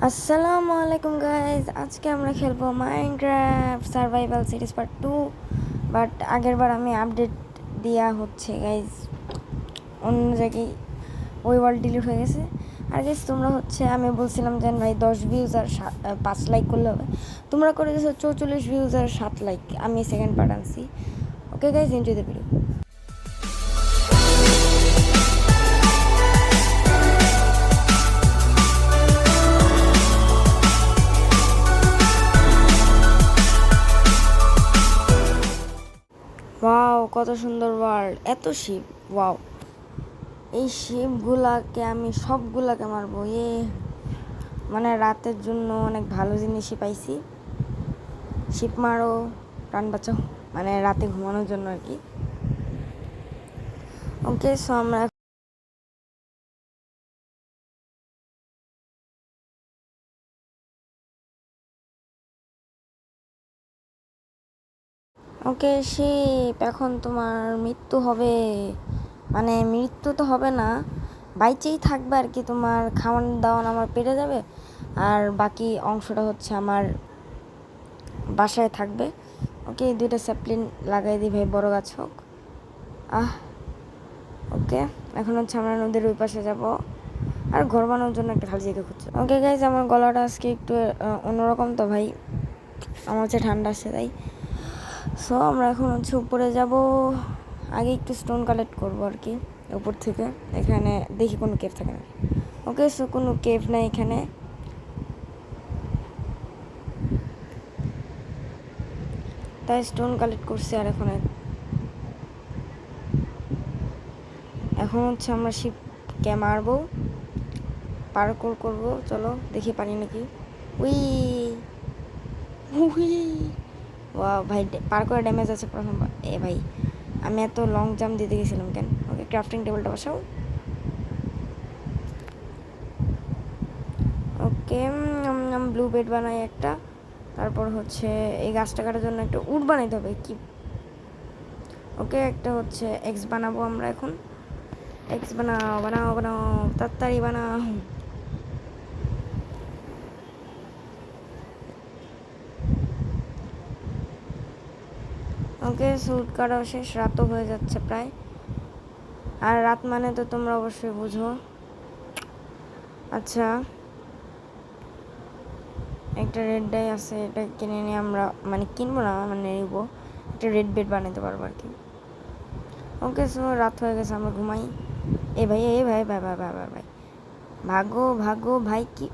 আসসালামু আলাইকুম গাইজ, আজকে আমরা খেলবো Minecraft survival series part 2। But আগেরবার আমি আপডেট দেওয়া হচ্ছে গাইজ, অন্য জায়গায় ওই ওয়ার্ল্ড ডিলিট হয়ে গেছে। আর গাইজ তোমরা আমি বলছিলাম যে ভাই 10 ভিউজ আর 5 লাইক করলে হবে, তোমরা করে দিয়েছো 44 ভিউজ আর 7 লাইক। আমি সেকেন্ড পার্ট আনছি। Okay guys, enjoy the video. Wow, কত সুন্দর ওয়ার্ল্ড, এত শিপ। ওয়াও, এই শিপগুলাকে আমি সবগুলাকে মারবো। মানে রাতের জন্য অনেক ভালো জিনিসই পাইছি। শিপ মারো, প্রাণ বাঁচাও, মানে রাতে ঘুমানোর জন্য আর কি। ওকে, সো আমরা ওকে শিপ, এখন তোমার মৃত্যু হবে। মানে মৃত্যু তো হবে না, বাইচেই থাকবে আর কি। তোমার খাওয়ান দাওয়ান আমার পেটে যাবে, আর বাকি অংশটা আমার বাসায় থাকবে। ওকে, এই 2টা স্যাপলিন লাগাই দিই ভাই, বড় গাছ হোক। ওকে, এখন আমরা নদীর ওই পাশে যাবো, আর ঘর বানানোর জন্য একটা খালি জায়গা খুঁজছে। ওকে গাইজ, আমার গলাটা আজকে একটু অন্যরকম তো ভাই, আমার ঠান্ডা আসছে তাই। সো আমরা এখন উপরে যাব, আগে একটু স্টোন কালেক্ট করবো আর কি উপর থেকে। এখানে দেখি কোনো কেভ থাকে না। ওকে, সো কোনো কেভ নাই এখানে। তাই স্টোন কালেক্ট করছি। আর এখন আমরা শিপকে মারবো, পার্কোর করবো। চলো দেখি পারি নাকি। উই উই, ওয়া ভাই, পার্কোর ড্যামেজ আছে প্রথমবার। ভাই, আমি এত লং জাম্প দিতে গেছিলাম কেন? ওকে, ক্রাফটিং টেবিলটা বসাও। ওকে, ব্লু বেড বানাই একটা। তারপর এই গাছটা কাটার জন্য একটা উড বানাইতে হবে কি। ওকে, একটা এক্স বানাবো আমরা এখন। এক্স বানাও বানাও বানাও, তাড়াতাড়ি বানাও। ওকে, স্যুট কাটাও শেষ, রাতও হয়ে যাচ্ছে প্রায়। আর রাত মানে তো তোমরা অবশ্যই বুঝো। আচ্ছা, একটা রেড ডাই আছে, এটা কিনে নিয়ে আমরা, মানে কিনবো না, মানে নিবো। একটা রেড বেড বানাতে পারবো আর কি। ওকে, সো রাত হয়ে গেছে, আমরা ঘুমাই। ভাই, ভাই ভাই ভাই ভাই ভাই ভাই, ভাগো ভাগো ভাই। কি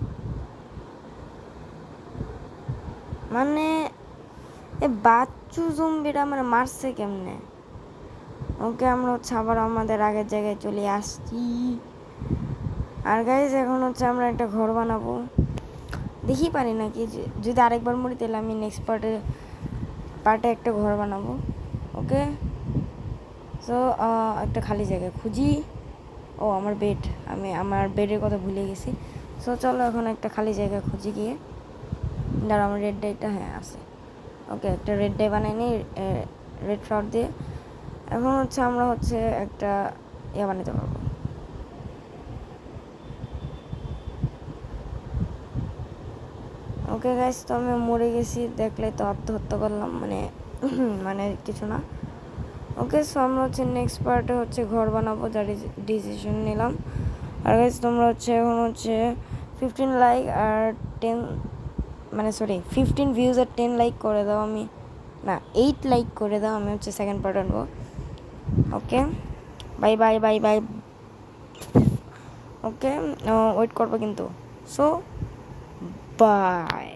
মানে বাচ্চু জম্বিরা মানে মারছে কেমনে? ওকে, আমরা আবার আমাদের আগের জায়গায় চলে আসছি। আর গাইজ, এখন আমরা একটা ঘর বানাবো। দেখি পারি নাকি, যদি আরেকবার মরি তাহলে আমি নেক্সট পার্টে একটা ঘর বানাবো। ওকে, সো একটা খালি জায়গা খুঁজি। ও, আমার বেড, আমি আমার বেডের কথা ভুলে গেছি। সো চলো এখন একটা খালি জায়গা খুঁজি গিয়ে। দাঁড়া, আমার রেড ডাইটা আছে। ওকে, একটা রেড ডাই বানাই নিই রেড ফ্লাওয়ার দিয়ে। এখন আমরা একটা বানাতে পারবো। ওকে গাইস, তো আমি মরে গেছি, দেখলে তো আত্মহত্যা করলাম, মানে মানে কিছু না। ওকে, সো আমরা নেক্সট পার্টে ঘর বানাবো, যার ডিসিশন নিলাম। আর গাইস, তোমরা এখন 15 লাইক আর 10, মানে সরি 15 ভিউজ আর 10 লাইক করে দাও। আমি না, 8 লাইক করে দাও, আমি সেকেন্ড পার্ট আনবো। Okay, bye bye bye bye. Okay, wait করবো কিন্তু। So by.